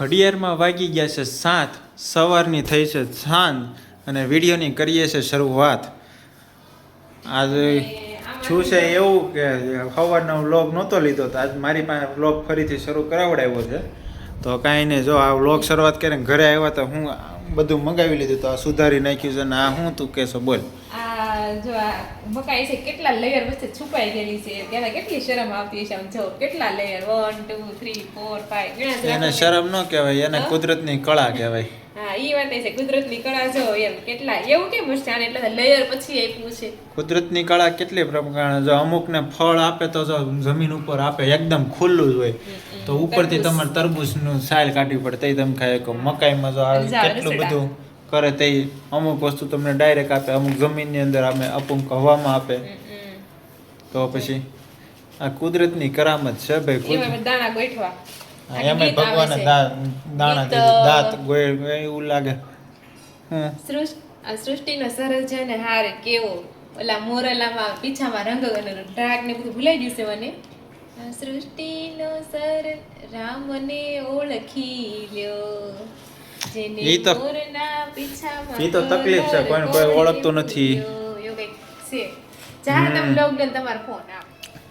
ઘડિયાળમાં વાગી ગયા છે 7 સવારની થઈ છે સાંજ અને વિડીયોની કરીએ છે શરૂઆત. આજે શું છે એવું કે સવારનો વ્લોગ નહોતો લીધો તો આજ મારી પાસે વ્લોગ ફરીથી શરૂ કરાવડાવ્યો છે. તો કાંઈ નહીં, જો આ વ્લોગ શરૂઆત કરીને ઘરે આવ્યા તો હું બધું મંગાવી લીધું તો આ સુધારી નાખ્યું છે ને આ હું તું કહેશો બોલ. જો આ મકાઈ છે કેટલા લેયર વચ્ચે છુપાઈ ગયેલી છે, ત્યારે કેટલી શરમ આવતી છે. આમ જો કેટલા લેયર 1 2 3 4 5 એને શરમ ન કહેવાય, એને કુદરતની કળા કહેવાય. હા ઈ વાત છે, કુદરતની કળા જો એમ કેટલા એવું કેમ હશે આને એટલે લેયર પછી આપ્યું છે. કુદરતની કળા કેટલી પ્રમાણે, જો અમુકને ફળ આપે તો જો જમીન ઉપર આપે એકદમ ખુલ્લું જ હોય તો ઉપરથી તમારે તરબૂચનું સાલ કાઢવી પડે તઈ તમે ખાય. મકાઈમાં જો કેટલું બધું કરે તે અમુક વસ્તુ તમને ડાયરેક્ટ આપે, અમુક જમીનની અંદર આપે, અમુક હવામાં આપે. તો પછી આ કુદરતની કરામત છે ભાઈ. દાણા ગોઠવા એમાં ભગવાને દાણા દાંત ગોળ એવું લાગે. સૃષ્ટિનો સર્જન હાર કેવો, ઓલા મોરલામાં પીછામાં રંગ ઢાક ને બધું ભૂલાઈ ગયું છે મને. સૃષ્ટિનો સર રામને ઓળખી લ્યો, ઈ તો તકલીફ છે, કોઈને કોઈ ઓળખતું નથી. તમારો ફોન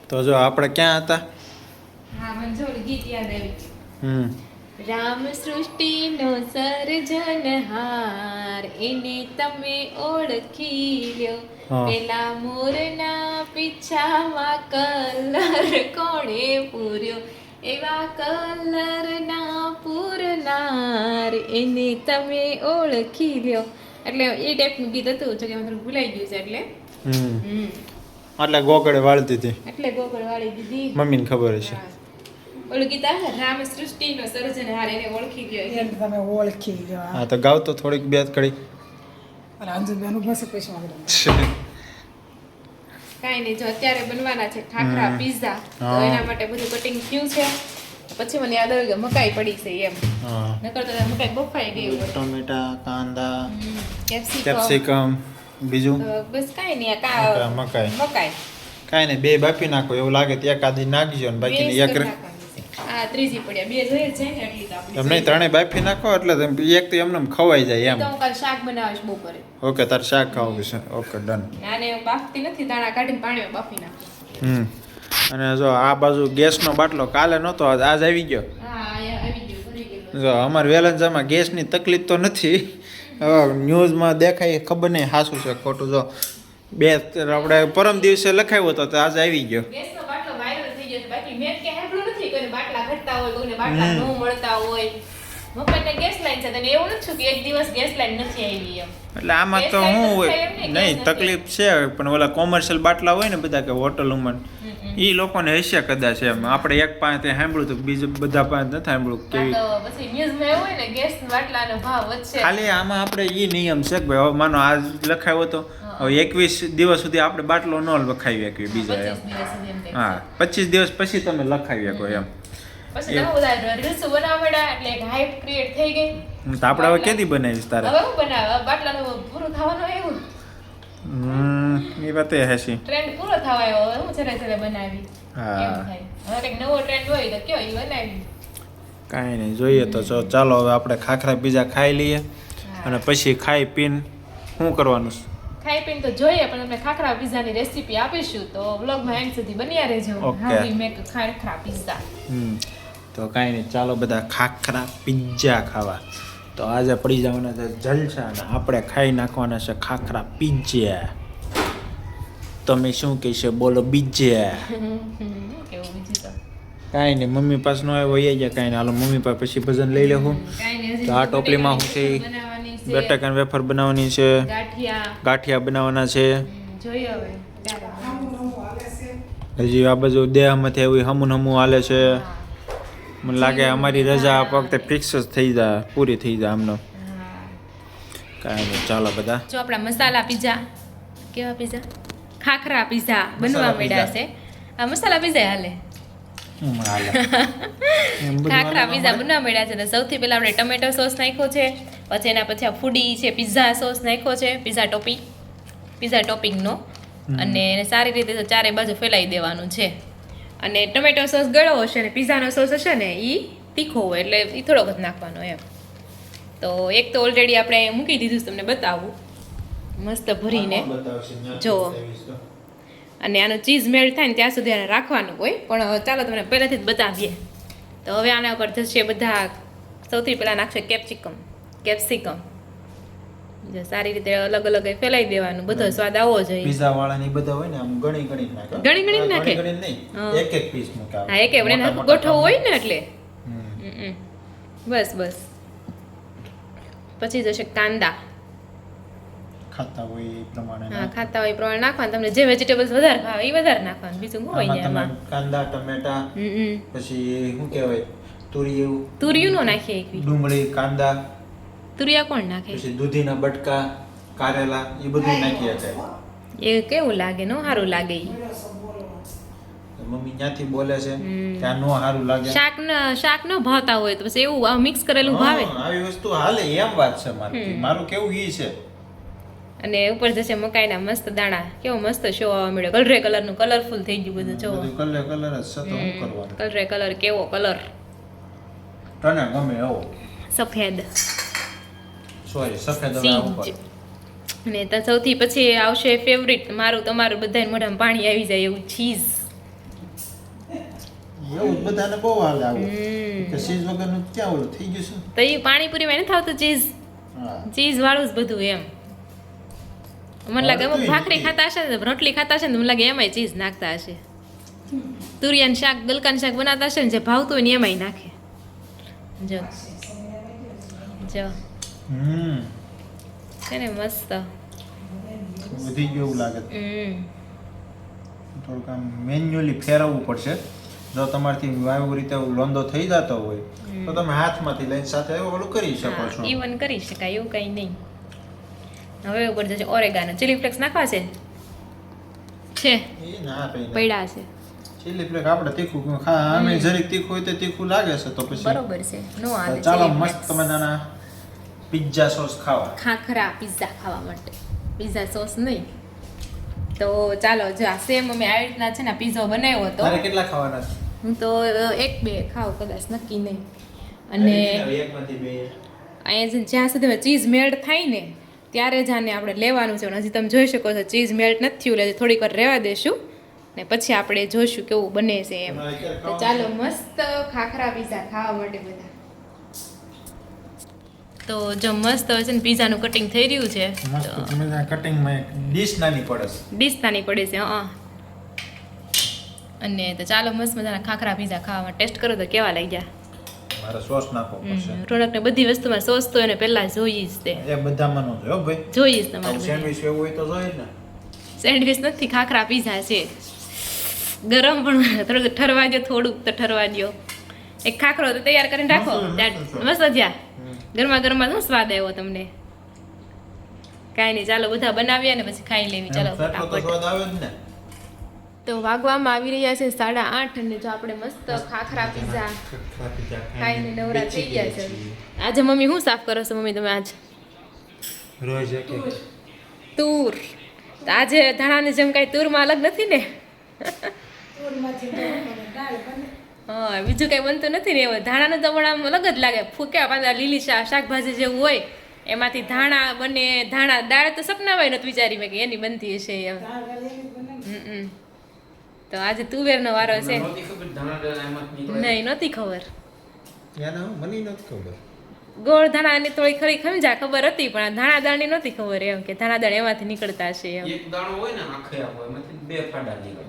તો જો આપણે ક્યાં હતા? હા મને જો ગીત યાદ આવ્યું. રામ સૃષ્ટિનો સર્જનહાર એને તમે ઓળખી લ્યો, પેલા મોરના પીછામાં કલર કોણે પૂર્યો, એવા કલરના પૂરનાર એને તમે ઓળખી લ્યો. એટલે એ ટાઈપનું ગીત હતું, જો કે મને ભૂલાઈ ગયું છે. એટલે ગોગળે વાળી દીધી, એટલે ગોગળ વાળી દીધી, મમ્મીને ખબર હશે. ઓલું ગીત રામ સૃષ્ટિનો સર્જનહાર એને ઓળખી લ્યો, એને તમે ઓળખી લ્યો. હા તો ગાવ તો થોડીક બે કડી. અને અંજુબેનું બસ પૈસા માંગે. કાંઈ નહીં, જો અત્યારે બનવાના છે ખાખરા પીઝા, તો એના માટે બધું કટિંગ થયું છે. પછી મને યાદ આવ્યું કે મકાઈ પડી છે એમ, નકર તો મકાઈ બફાઈ ગઈ હોય. ટમેટા, કાંદા, કેપ્સિકમ, બીજું બસ કાંઈ નહીં. મકાઈ મકાઈ કાંઈ નહીં, બે બાફી નાખો એવું લાગે તો એકાદી નાખજો ને બાકીની એક આ ત્રીજી પડ્યા બે જોઈએ છે ને એટલી તો આપણી. એમ નહીં, ત્રણેય બાફી નાખો એટલે એક તો એમને ખવાઈ જાય એમ. તો હું કાલ શાક બનાવીશ બપોરે. ઓકે, તાર શાક ખાવું છે. Okay done. આને બાફતી નથી, દાણા કાઢીને પાણીમાં બાફી નાખું. અને જો આ બાજુ ગેસનો બાટલો કાલે નહોતો, આજ આવી ગયો. હા આવી ગયું, ભરી ગયું. જો અમારે વેલંજામાં ગેસની તકલીફ તો નથી, ન્યૂઝમાં દેખાય ખબર નહીં સાચું છે ખોટું. જો આપણે પરમ દિવસે લખાવ્યો હતો તો આજે આવી ગયો. ગેસનો બાટલો વાયરલ થઈ ગયો છે, બાકી મેં કે સાંભળ્યું નથી કોઈને બાટલા ઘટતા હોય, કોઈને બાટલા ન મળતા હોય. મફતને ગેસ લાઈન છે, તને એવું નથી કે એક દિવસ ગેસ લાઈન નથી આવી એમ. એટલે આમાં તો શું હોય નહીં તકલીફ છે, પણ ઓલા કોમર્શિયલ બાટલા હોય ને બધા કે હોટલોમાં એ લોકોને હશે કદાચ એમ. આપણે એક પાસે સાંભળ્યું તો બીજું બધા પાસે નથી સાંભળ્યું. કેવી પછી ન્યૂઝમાં એવું હોય ને ગેસ બાટલાનો ભાવ વધશે. ખાલી આમાં આપણે એ નિયમ છે કે ભાઈ હવે માનો આજ લખાયો તો 21 દિવસ સુધી આપણે બાટલો ન લખાવી શકીએ બીજા એમ. હા 25 દિવસ પછી તમે લખાવી શકો એમ. પછી તો બધા રીલ્સ બનાવવા મળ્યા એટલે એક હાઇપ ક્રિએટ થઈ ગઈ. તો આપણે હવે કેદી બનાવીશ તારે? હવે હું બનાવ બાટલાનું પૂરું થવાનું એવું. એ વાત એ હસી ટ્રેન્ડ પૂરો થવા આવ્યો, હવે હું છેલ્લે છેલ્લે બનાવી. હા એમ થાય. હવે કંઈક નવો ટ્રેન્ડ હોય તો કયો ઈ બનાવી. કાંઈ નહીં, જોઈએ તો ચાલો હવે આપણે ખાખરા પીઝા ખાઈ લઈએ અને પછી ખાઈ પીને શું કરવાનું છે ખાઈ પીને તો જોઈએ, પણ તમને ખાખરા પીઝાની રેસીપી આપીશું તો વ્લોગમાં એન્ડ સુધી બન્યા રહેજો. How we make khakhra pizza. તો કાંઈ નહીં, ચાલો બધા ખાખરા પીઝા ખાવા. તો આજે પડી જવાના છે જલસા અને આપણે ખાઈ નાખવાના છે ખાખરા પીઝા. તમે શું કહેશો બોલો બીજે? કેવું બીજું તો કાંઈ નહીં, મમ્મી પાસે નો આવ્યો એ ગયા. કાંઈ નહીં, હાલો મમ્મી પાસે પછી ભજન લઈ લેવું. તો આ ટોપલીમાં હું છે બટાકાની વેફર બનાવવાની છે, ગાંઠિયા બનાવવાના છે. જોઈએ હવે હજી આ બાજુ દેહમાંથી એવી હમું હાલે છે. મને લાગે અમારી રજા આ વખતે ફિક્સ જ થઈ જાય, પૂરી થઈ જાય આમનો. કાંઈ નહીં, ચાલો બધા જો આપણા મસાલા પીઝા, કેવા પીઝા? ખાખરા પીઝા બનવા માંડ્યા છે. આ મસાલા પીઝા હાલે. ખાખરા પીઝા બનવા માંડ્યા છે. તો સૌથી પહેલા આપણે ટમેટો સોસ નાખ્યો છે, પછી એના પછી આ ફૂડી છે પીઝા સોસ નાખ્યો છે, પીઝા ટોપિંગનો, અને એને સારી રીતે ચારે બાજુ ફેલાઈ દેવાનું છે. અને ટમેટો સોસ ગળો હશે ને પીઝાનો સોસ હશે ને એ તીખો હોય એટલે એ થોડોક જ નાખવાનો એમ. તો એક તો ઓલરેડી આપણે મૂકી દીધું છે, તમને બતાવું મસ્ત ભરીને જો. અને આનો ચીઝ મેલ્ટ થાય ને ત્યાં સુધી આને રાખવાનું હોય, પણ ચાલો તમને પહેલાથી જ બતાવીએ. તો હવે આના ઉપર જશે બધા, સૌથી પહેલાં નાખશે કેપ્સિકમ. જો સારી રીતે અલગ અલગ ફેલાઈ દેવાનું, બધો સ્વાદ આવવો જોઈએ. પિઝા વાળાની બધા હોય ને આમ ગણી નાખે. ગણી નાખે? નહીં, એક પીસ મૂકે. હા, એક આપણે ગોઠવો હોય ને એટલે. બસ. પછી જશે કાંદા. ખાતા હોય એ પ્રમાણે. હા, ખાતા હોય એ પ્રમાણે નાખવાનું. તમને જે વેજીટેબલ્સ વધારે ભાવે એ વધારે નાખવાનું. બીજું શું હોય એમાં? કાંદા, ટમેટા, પછી શું કહેવાય, તુરિયું નો નાખીએ એક બી. ડુંગળી, કાંદા, તુરિયા કોણ નાખે? પછી દૂધીના બટકા, કારેલા, એ બધું નાખીએ છે. એ કેવું લાગે? નો સારું લાગે. મમ્મી ત્યાંથી બોલે છે ત્યાં નો સારું લાગે. શાક ન ભાવતા હોય તો પછી એવું મિક્સ કરેલું ભાવે. આવી વસ્તુ હાલે એમ વાત છે મારું કેવું ઈ છે. અને ઉપર જશે મકાઈના મસ્ત દાણા. કેવો મસ્ત શો આવવા મળ્યો. કલરનું કલરફુલ થઈ ગયું બધું. જો કલર જ છે તો શું કરવાનું. કલર કેવો કલર તને ગમે એવો સફેદ. સફેદ હવે ઉપર. અને તો સૌથી પછી આવશે ફેવરિટ મારું તમારું બધાને મોઢામાં પાણી આવી જાય એવું ચીઝ. એવું બધાને બહુ હાલે આવું કે ચીઝ વગરનું ક્યાં ઓલું થઈ ગયું છે. તો એ પાણીપુરીમાં નથી આવતું ચીઝ વાળું જ બધું એમ. મને લાગે અમુક ભાખરી ખાતા હશે ને, રોટલી ખાતા હશે ને, મને લાગે એમાંય ચીઝ નાખતા હશે. તુરિયાનું શાક, ગલકાનું શાક બનાવતા હશે ને, જે ભાવતું હોય ને એમાંય નાખે. જો છે ને મસ્ત વધી ગયું એવું લાગે. થોડુંક આમ મેન્યુઅલી ફેરવવું પડશે. જો તમારથી આવી રીતે લોંદો થઈ જતો હોય તો તમે હાથમાંથી લઈને સાથે ઓલું કરી શકો છો. ઈવન કરી શકાય એવું કંઈ નહીં. હવે ઉપર જશે ઓરેગાનો. ચીલી ફ્લેક્સ નાખવા છે એ ના પડ્યા છે. ચીલી ફ્લેક્સ આપણે તીખું આમે જરીક તીખું હોય તો તીખું લાગે છે તો પછી બરોબર છે. નો આવે. ચાલો મસ્ત મજાના પિઝા સોસ ખાવા. ખાખરા પિઝા ખાવા માટે. પિઝા સોસ નહીં તો ચાલો જો આ સેમ અમે આવી રીતના છે ને પિઝા બનાવ્યો હતો. તારે કેટલા ખાવાના છે? હું તો 1-2 ખાવ કદાચ, નક્કી નહીં. અને એકમાંથી બે અહીંયા જ્યાં સુધી ચીઝ મેલ્ટ થાય ને ત્યારે જ આને આપણે લેવાનું છે. હજી તમે જોઈ શકો છો ચીઝ મેલ્ટ નથી થયું એટલે થોડીક વાર રહેવા દેશું ને પછી આપણે જોઈશું કેવું બને છે એમ. તો ચાલો મસ્ત ખાખરા પિઝા ખાવા માટે બધા. તો જો મસ્ત હોય છે ને પિઝાનું કટિંગ થઈ રહ્યું છે. મસ્ત મજા કટિંગમાં ડીશ નાની પડે છે. ડીશ નાની પડે છે. અને તો ચાલો મસ્ત મજાના ખાખરા પિઝા ખાવામાં ટેસ્ટ કરો તો કેવા લાગ્યા. મારે સોસ નાખવો પડશે. રોનકને બધી વસ્તુમાં સોસ તો એને પહેલા જોઈએ જ તે. એ બધામાં નો જોયો ભાઈ. જોઈએ જ તમારે. સેન્ડવિચ એવું હોય તો જોઈએ ને. સેન્ડવિચ નથી, ખાખરા પિઝા છે. ગરમ પણ થોડુંક ઠરવા દો, થોડુંક તો ઠરવા દો. એક ખાખરો તો તૈયાર કરીને રાખો. મસ્ત થયા. ગરમા શું સ્વાદ આવ્યો તમને? કાંઈ નહીં, ચાલો બધા બનાવીએ ને પછી ખાઈ લેવી. ચાલો ફટાફટ. તો વાગવામાં આવી રહ્યા છે 8:30 અને જો આપણે મસ્ત ખાખરા પિઝા ખાઈને નવરા થઈ ગયા છે. આજે મમ્મી શું સાફ કરો છો મમ્મી તમે આજ? રોજ તૂર. આજે ધાણાની જેમ કાંઈ તૂરમાં અલગ નથી ને? હા, બીજું કાંઈ બનતું નથી ને. એવું ધાણાનું તો પણ આમ અલગ જ લાગે. ફૂક્યા પાંદડા લીલી શાકભાજી જેવું હોય એમાંથી ધાણા બને. ધાણા દાળ તો સપનાવાય નથી વિચારી મેં કે એની બનતી હશે એમ. તો આજે તુવેરનો વારો છે. નહીં, નહોતી ખબર. ગોળ ધાણાની થોડી ખરી સમજા ખબર હતી પણ ધાણા દાળની નહોતી ખબર એમ કે ધાણા દાળ એમાંથી નીકળતા હશે એમ. એક દાણો હોય ને આખે આખો એમાંથી બે ફાડા નીકળે.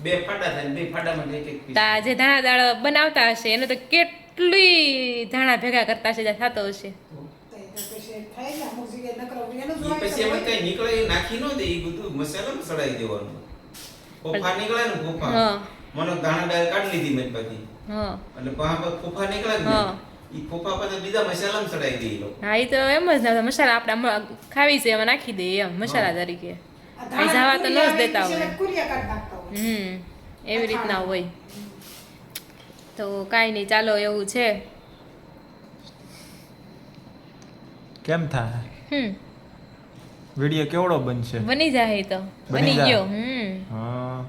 બે ફાડા થાય, બે ફાડામાં એક એક પીસ. તા જે ધાણા દાળ બનાવતા હશે એને તો કેટલી ધાણા ભેગા કરતા હશે થતો હશે. પછી એમાં કઈ નીકળે એ નાખી ન દે, એ બધું મસાલામાં સડાઈ દેવાનું. ફોફા નીકળે ને ફોફા, મને દાણા દાળ કાઢી લીધી મેં પછી. એટલે ફોફા નીકળે ને ઈ ફોફા પછી બીજા મસાલામાં સડાઈ દે. હા, એ તો એમ જ ના મસાલા આપણે ખાવી છે એમાં નાખી દે એમ મસાલા તરીકે. જવા તો ન જ દેતા હોય. એવી રીતના હોય. તો કાંઈ નહીં, ચાલો એવું છે. કેમ થાય? વિડિયો કેવડો બનશે? બની જાય તો બની ગયો. હા,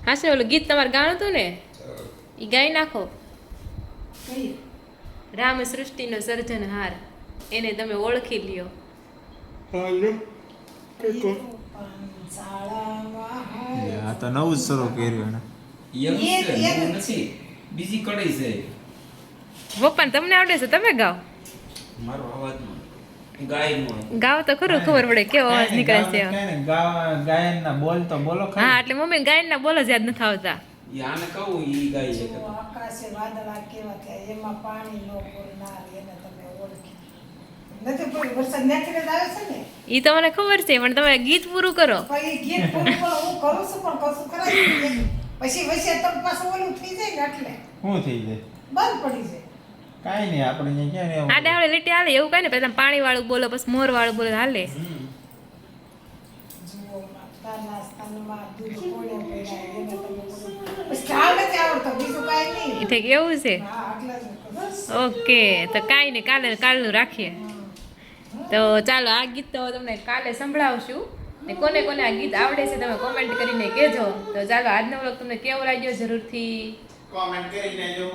હા છે ઓલું ગીત તમારે ગાણું હતું ને ઈ ગાઈ નાખો. કઈ રામ સૃષ્ટિનો સર્જનહાર એને તમે ઓળખી લ્યો. શાળામાં આ તો નવું જ શરૂ કર્યું એને. યંગ છે નવું નથી બીજી કઢાઈ છે પપ્પાને તમને આવડે છે તમે ગાઓ. મારો અવાજ ગાયનો ગાઓ તો ખરું ખબર પડે કેવો અવાજ નીકળે છે. ગાયનના બોલ તો બોલો ખરી. હા એટલે મમ્મી ગાયનના બોલ જ યાદ નથી આવતા. ઈ આને કહું ઈ ગાય છે જો આકાશે વાદળા કેવા થયા એમાં પાણી નો પૂરનાર એને તમે ઓળખી નથી કોઈ વરસાદ નેચરલ આવે છે ને ઈ તો મને ખબર છે પણ તમે ગીત પૂરું કરો. પણ એ ગીત પૂરું પણ હું કરું છું પણ કશું કરાય નહીં. પછી વચ્ચે તમ પાછું ઓલું થઈ જાય ને એટલે શું થઈ જાય? બંધ પડી જાય. કાંઈ નહીં, આપણે અહીંયા ક્યાં આડે આવડે લીટી હાલે એવું કઈ ને પેલા પાણી વાળું બોલો પછી મોર વાળું બોલો હાલે. જુઓ તાના સ્થાનમાં દૂધ કોણે પડાય એને તમે બોલો. બસ ખ્યાલ નથી આવડતો બીજું કાંઈ નહીં. એટલે કે એવું છે. હા આટલા જ બસ. ઓકે તો કાંઈ નહીં કાલનું રાખીએ. તો ચાલો આ ગીત તો તમને કાલે સંભળાવશું ને કોને કોને આ ગીત આવડે છે તમે કોમેન્ટ કરીને કહેજો. તો ચાલો આજનો વ્લોગ તમને કેવો લાગ્યો જરૂરથી કોમેન્ટ કરીને જો.